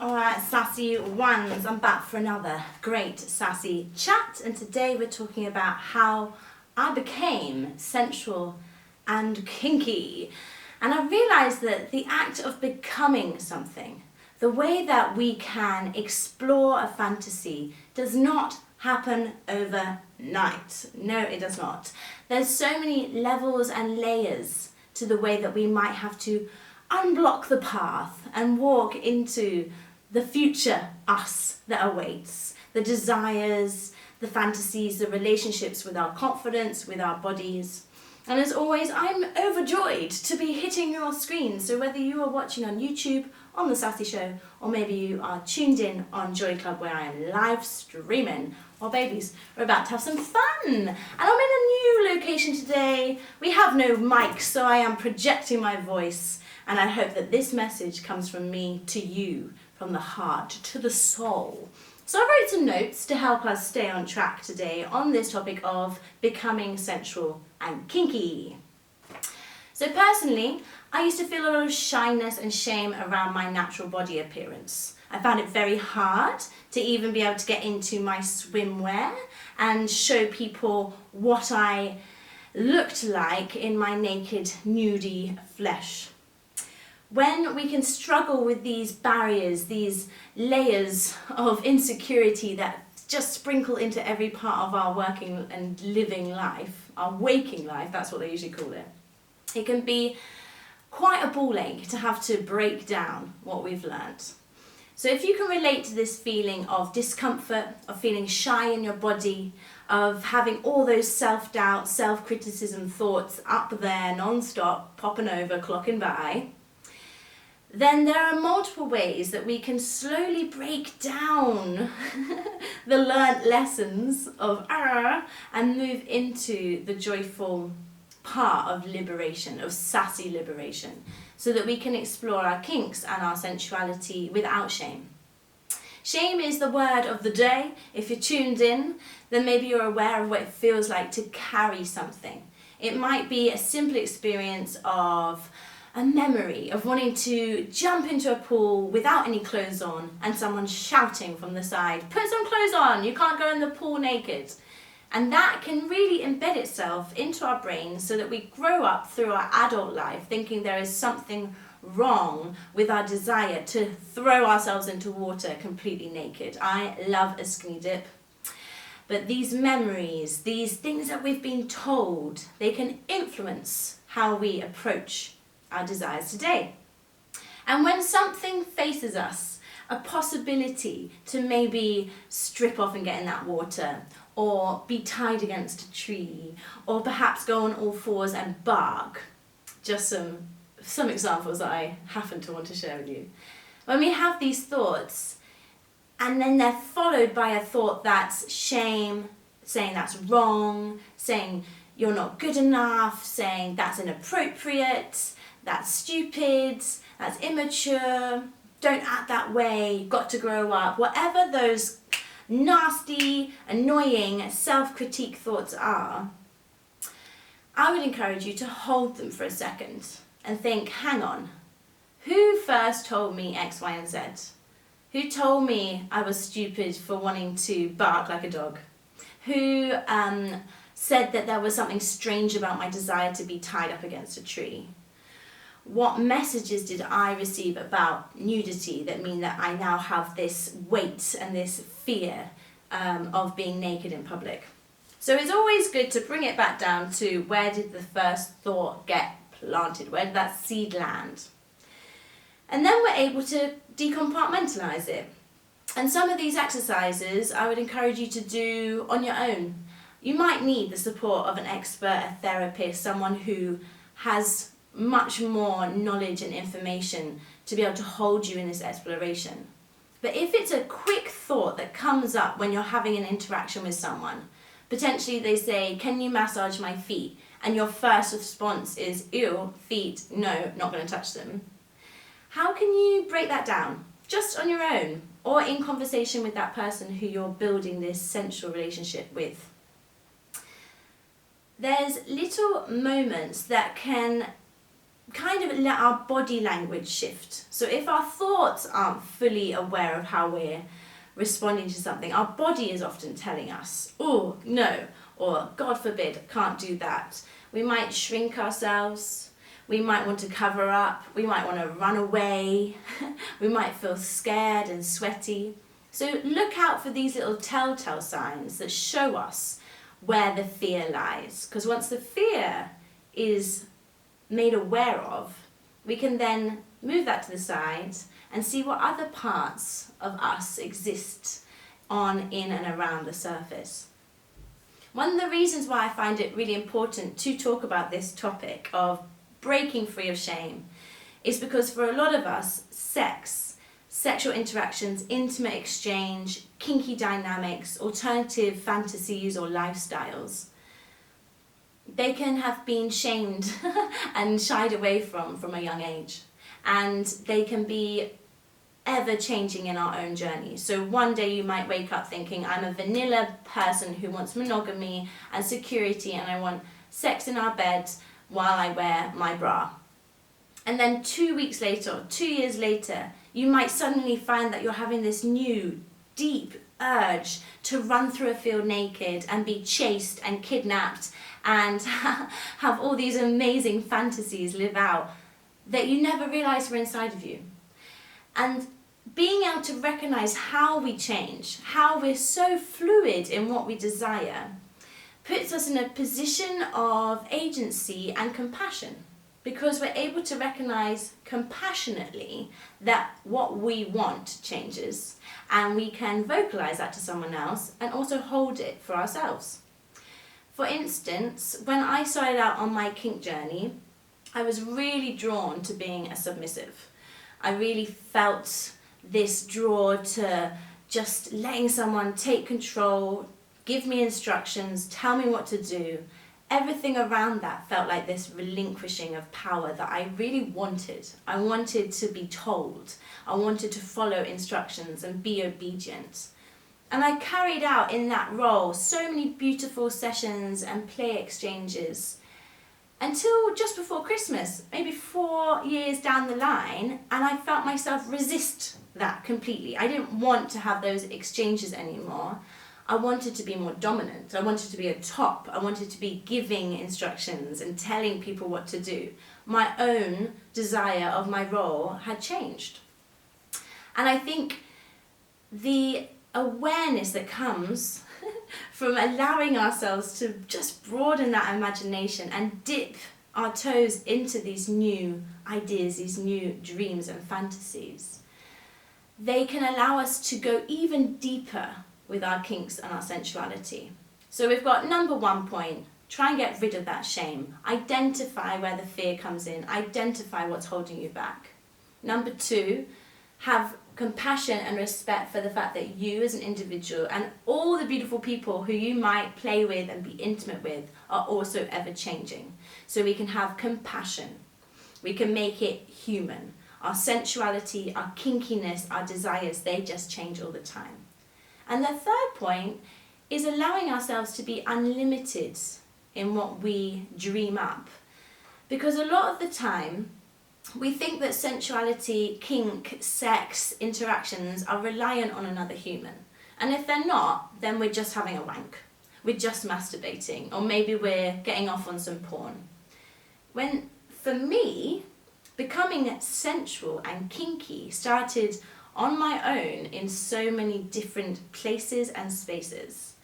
Alright, sassy ones, I'm back for another great sassy chat, and today we're talking about how I became sensual and kinky. And I realised that the act of becoming something, the way that we can explore a fantasy, does not happen overnight. No, it does not. There's so many levels and layers to the way that we might have to unblock the path and walk into the future us that awaits, the desires, the fantasies, the relationships with our confidence, with our bodies. And as always, I'm overjoyed to be hitting your screen. So whether you are watching on YouTube, on The Sassy Show, or maybe you are tuned in on Joy Club where I am live streaming, well babies, we're about to have some fun. And I'm in a new location today. We have no mic, so I am projecting my voice. And I hope that this message comes from me to you, from the heart to the soul. So I wrote some notes to help us stay on track today on this topic of becoming sensual and kinky. So personally, I used to feel a lot of shyness and shame around my natural body appearance. I found it very hard to even be able to get into my swimwear and show people what I looked like in my naked, nudie flesh. When we can struggle with these barriers, these layers of insecurity that just sprinkle into every part of our working and living life, our waking life, that's what they usually call it, it can be quite a ball ache to have to break down what we've learnt. So if you can relate to this feeling of discomfort, of feeling shy in your body, of having all those self-doubt, self-criticism thoughts up there non-stop, popping over, clocking by, then there are multiple ways that we can slowly break down the learnt lessons of and move into the joyful part of liberation, of sassy liberation, so that we can explore our kinks and our sensuality without shame. Shame is the word of the day. If you're tuned in, then maybe you're aware of what it feels like to carry something. It might be a simple experience of a memory of wanting to jump into a pool without any clothes on and someone shouting from the side, "Put some clothes on, you can't go in the pool naked." And that can really embed itself into our brains so that we grow up through our adult life thinking there is something wrong with our desire to throw ourselves into water completely naked. I love a skinny dip. But these memories, these things that we've been told, they can influence how we approach our desires today. And when something faces us, a possibility to maybe strip off and get in that water, or be tied against a tree, or perhaps go on all fours and bark, just some examples that I happen to want to share with you. When we have these thoughts, and then they're followed by a thought that's shame, saying that's wrong, saying you're not good enough, saying that's inappropriate, that's stupid, that's immature, don't act that way, got to grow up, whatever those nasty, annoying, self-critique thoughts are, I would encourage you to hold them for a second and think, hang on, who first told me X, Y, and Z? Who told me I was stupid for wanting to bark like a dog? Who said that there was something strange about my desire to be tied up against a tree? What messages did I receive about nudity that mean that I now have this weight and this fear of being naked in public? So it's always good to bring it back down to where did the first thought get planted? Where did that seed land? And then we're able to decompartmentalize it. And some of these exercises I would encourage you to do on your own. You might need the support of an expert, a therapist, someone who has much more knowledge and information to be able to hold you in this exploration. But if it's a quick thought that comes up when you're having an interaction with someone, potentially they say, "Can you massage my feet?" and your first response is, "Ew, feet, no, not going to touch them." How can you break that down just on your own or in conversation with that person who you're building this sensual relationship with? There's little moments that can kind of let our body language shift. So if our thoughts aren't fully aware of how we're responding to something, our body is often telling us, oh, no, or God forbid, can't do that. We might shrink ourselves, we might want to cover up, we might want to run away, we might feel scared and sweaty. So look out for these little telltale signs that show us where the fear lies. Because once the fear is made aware of, we can then move that to the side and see what other parts of us exist on, in and around the surface. One of the reasons why I find it really important to talk about this topic of breaking free of shame is because for a lot of us, sex, sexual interactions, intimate exchange, kinky dynamics, alternative fantasies or lifestyles, they can have been shamed and shied away from a young age. And they can be ever changing in our own journey. So one day you might wake up thinking, I'm a vanilla person who wants monogamy and security, and I want sex in our bed while I wear my bra. And then 2 weeks later, or 2 years later, you might suddenly find that you're having this new, deep urge to run through a field naked and be chased and kidnapped and have all these amazing fantasies live out that you never realised were inside of you. And being able to recognise how we change, how we're so fluid in what we desire, puts us in a position of agency and compassion, because we're able to recognise compassionately that what we want changes, and we can vocalise that to someone else and also hold it for ourselves. For instance, when I started out on my kink journey, I was really drawn to being a submissive. I really felt this draw to just letting someone take control, give me instructions, tell me what to do. Everything around that felt like this relinquishing of power that I really wanted. I wanted to be told. I wanted to follow instructions and be obedient. And I carried out in that role so many beautiful sessions and play exchanges until just before Christmas, maybe 4 years down the line, and I felt myself resist that completely. I didn't want to have those exchanges anymore. I wanted to be more dominant. I wanted to be a top. I wanted to be giving instructions and telling people what to do. My own desire of my role had changed. And I think the awareness that comes from allowing ourselves to just broaden that imagination and dip our toes into these new ideas, these new dreams and fantasies, they can allow us to go even deeper with our kinks and our sensuality. So we've got number 1 point, try and get rid of that shame. Identify where the fear comes in, identify what's holding you back. Number 2, have compassion and respect for the fact that you as an individual and all the beautiful people who you might play with and be intimate with are also ever changing. So we can have compassion. We can make it human. Our sensuality, our kinkiness, our desires, they just change all the time. And the third point is allowing ourselves to be unlimited in what we dream up. Because a lot of the time, we think that sensuality, kink, sex, interactions are reliant on another human. And if they're not, then we're just having a wank. We're just masturbating, or maybe we're getting off on some porn. When, for me, becoming sensual and kinky started on my own in so many different places and spaces.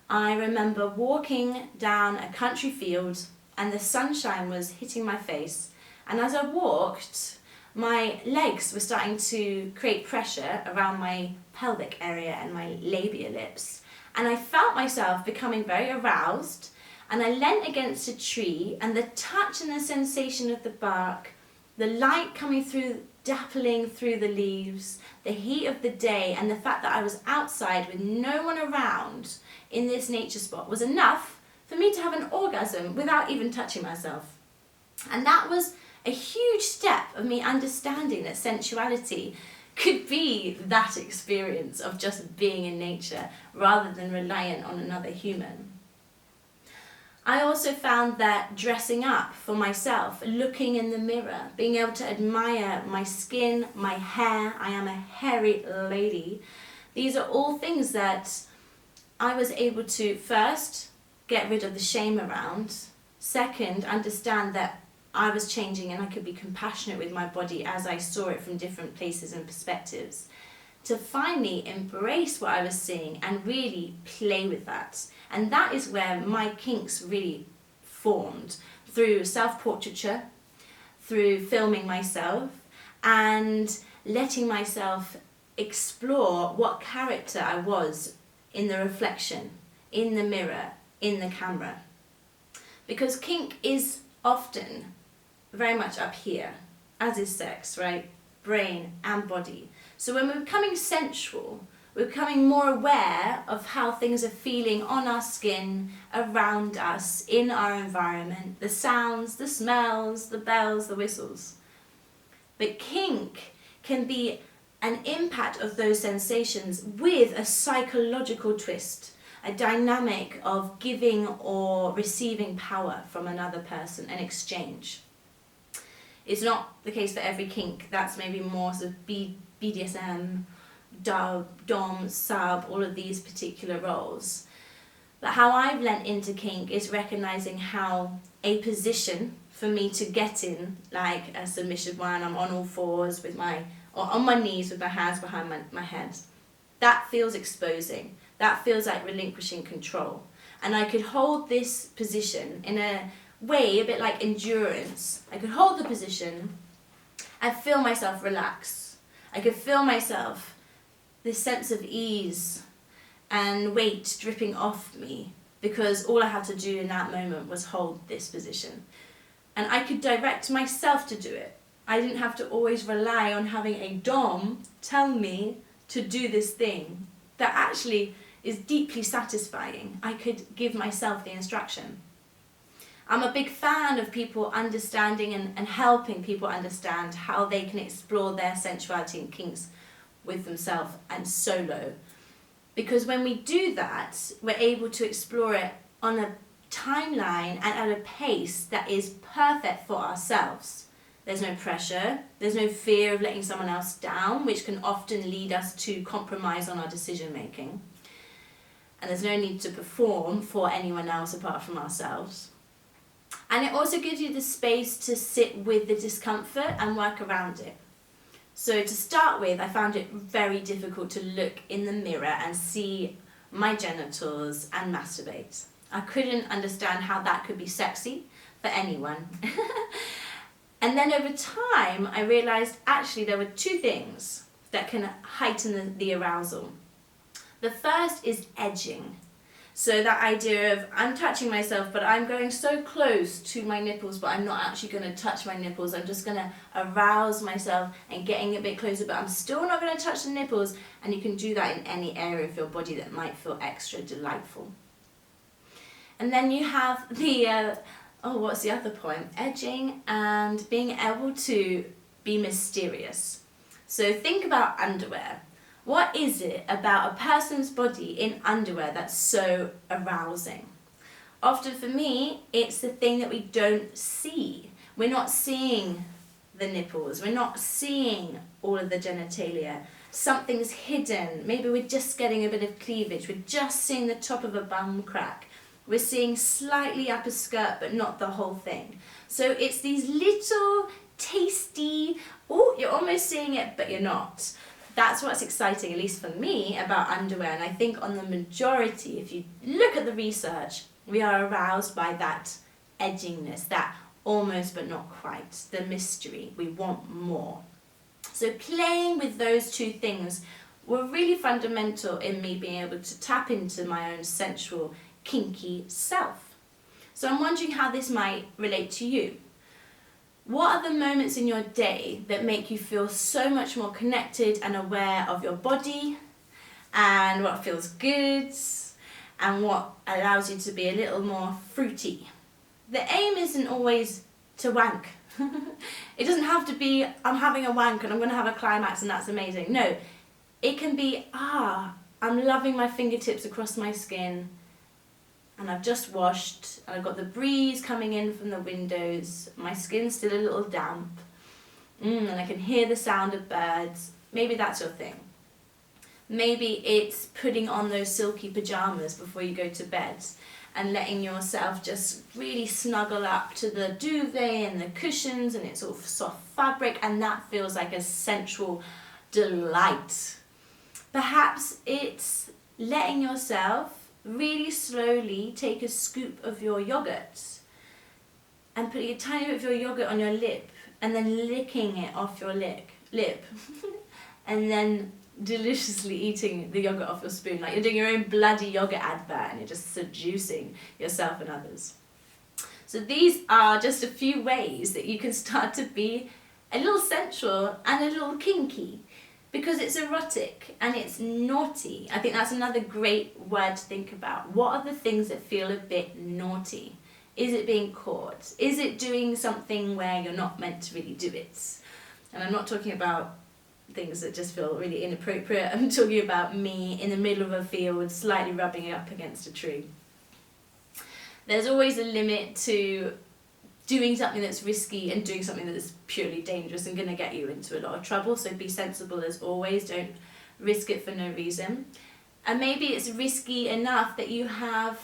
I remember walking down a country field and the sunshine was hitting my face, and as I walked, my legs were starting to create pressure around my pelvic area and my labia lips, and I felt myself becoming very aroused, and I leant against a tree, and the touch and the sensation of the bark, the light coming through, dappling through the leaves, the heat of the day, and the fact that I was outside with no one around in this nature spot was enough for me to have an orgasm without even touching myself. And that was a huge step of me understanding that sensuality could be that experience of just being in nature rather than reliant on another human. I also found that dressing up for myself, looking in the mirror, being able to admire my skin, my hair, I am a hairy lady, these are all things that I was able to first get rid of the shame around, second understand that I was changing and I could be compassionate with my body as I saw it from different places and perspectives, to finally embrace what I was seeing and really play with that. And that is where my kinks really formed, through self-portraiture, through filming myself, and letting myself explore what character I was in the reflection, in the mirror, in the camera. Because kink is often very much up here, as is sex, right? Brain and body. So when we're becoming sensual, we're becoming more aware of how things are feeling on our skin, around us, in our environment, the sounds, the smells, the bells, the whistles. But kink can be an impact of those sensations with a psychological twist, a dynamic of giving or receiving power from another person, an exchange. It's not the case for every kink. That's maybe more sort of BDSM, dom, sub, all of these particular roles. But how I've lent into kink is recognizing how a position for me to get in, like a submission one, I'm on all fours with or on my knees with my hands behind my head, that feels exposing. That feels like relinquishing control. And I could hold this position in a way, a bit like endurance. I could hold the position and feel myself relax. I could feel myself, this sense of ease and weight dripping off me, because all I had to do in that moment was hold this position. And I could direct myself to do it. I didn't have to always rely on having a dom tell me to do this thing that actually is deeply satisfying. I could give myself the instruction. I'm a big fan of people understanding and helping people understand how they can explore their sensuality and kinks with themselves and solo. Because when we do that, we're able to explore it on a timeline and at a pace that is perfect for ourselves. There's no pressure, there's no fear of letting someone else down, which can often lead us to compromise on our decision making. And there's no need to perform for anyone else apart from ourselves. And it also gives you the space to sit with the discomfort and work around it. So to start with, I found it very difficult to look in the mirror and see my genitals and masturbate. I couldn't understand how that could be sexy for anyone. And then over time, I realized actually there were two things that can heighten the arousal. The first is edging. So that idea of I'm touching myself, but I'm going so close to my nipples, but I'm not actually going to touch my nipples. I'm just going to arouse myself and getting a bit closer, but I'm still not going to touch the nipples. And you can do that in any area of your body that might feel extra delightful. And then you have the, what's the other point? Edging and being able to be mysterious. So think about underwear. What is it about a person's body in underwear that's so arousing? Often for me, it's the thing that we don't see. We're not seeing the nipples. We're not seeing all of the genitalia. Something's hidden. Maybe we're just getting a bit of cleavage. We're just seeing the top of a bum crack. We're seeing slightly up a skirt, but not the whole thing. So it's these little tasty, you're almost seeing it, but you're not. That's what's exciting, at least for me, about underwear. And I think on the majority, if you look at the research, we are aroused by that edginess, that almost but not quite, the mystery. We want more. So playing with those two things were really fundamental in me being able to tap into my own sensual, kinky self. So I'm wondering how this might relate to you. What are the moments in your day that make you feel so much more connected and aware of your body, and what feels good, and what allows you to be a little more fruity? The aim isn't always to wank. It doesn't have to be, I'm having a wank and I'm going to have a climax and that's amazing. No, it can be, I'm loving my fingertips across my skin. and I've just washed, and I've got the breeze coming in from the windows, my skin's still a little damp, and I can hear the sound of birds. Maybe that's your thing. Maybe it's putting on those silky pajamas before you go to bed and letting yourself just really snuggle up to the duvet and the cushions, and it's all soft fabric, and that feels like a sensual delight. Perhaps it's letting yourself really slowly take a scoop of your yogurt and putting a tiny bit of your yogurt on your lip and then licking it off your lip and then deliciously eating the yogurt off your spoon, like you're doing your own bloody yogurt advert and you're just seducing yourself and others. So these are just a few ways that you can start to be a little sensual and a little kinky, because it's erotic and it's naughty. I think that's another great word to think about. What are the things that feel a bit naughty? Is it being caught? Is it doing something where you're not meant to really do it? And I'm not talking about things that just feel really inappropriate. I'm talking about me in the middle of a field, slightly rubbing it up against a tree. There's always a limit to doing something that's risky and doing something that's purely dangerous and going to get you into a lot of trouble. So be sensible as always. Don't risk it for no reason. And maybe it's risky enough that you have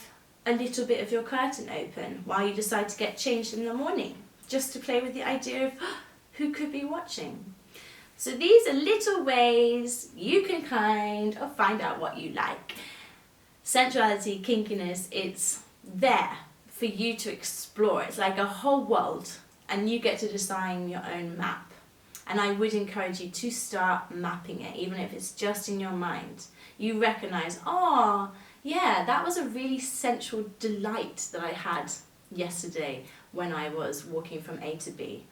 a little bit of your curtain open while you decide to get changed in the morning, just to play with the idea of who could be watching. So these are little ways you can kind of find out what you like. Sensuality, kinkiness, it's there for you to explore. It's like a whole world, and you get to design your own map. And I would encourage you to start mapping it, even if it's just in your mind. You recognize, oh, yeah, that was a really sensual delight that I had yesterday when I was walking from A to B.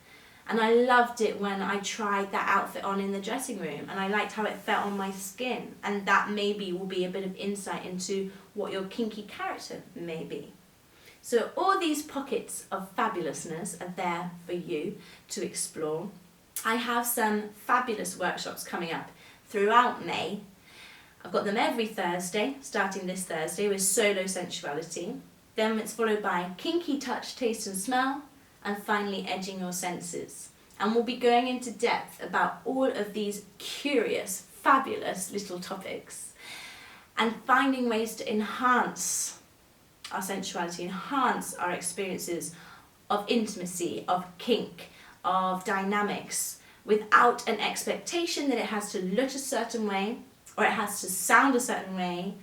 And I loved it when I tried that outfit on in the dressing room, and I liked how it felt on my skin. And that maybe will be a bit of insight into what your kinky character may be. So all these pockets of fabulousness are there for you to explore. I have some fabulous workshops coming up throughout May. I've got them every Thursday, starting this Thursday with solo sensuality. Then it's followed by kinky touch, taste and smell, and finally edging your senses. And we'll be going into depth about all of these curious, fabulous little topics and finding ways to enhance our sensuality, enhance our experiences of intimacy, of kink, of dynamics, without an expectation that it has to look a certain way, or it has to sound a certain way,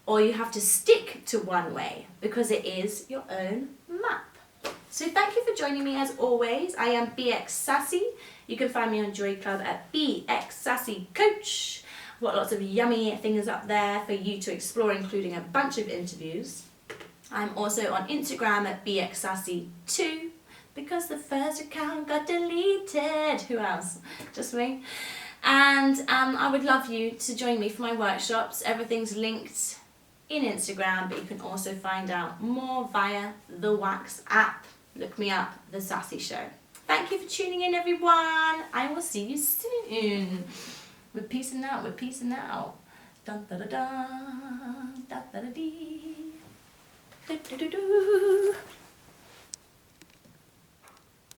or you have to stick to one way, because it is your own map. So thank you for joining me as always. I am BxSassy. You can find me on Joy Club at BxSassy Coach. I've got lots of yummy things up there for you to explore, including a bunch of interviews. I'm also on Instagram at BxSassy2, because the first account got deleted. Who else? Just me. And I would love you to join me for my workshops. Everything's linked in Instagram, but you can also find out more via the Wax app. Look me up, The Sassy Show. Thank you for tuning in, everyone. I will see you soon. We're peacing out, we're peacing out. Dun da da da, da da da dee. Do do do do.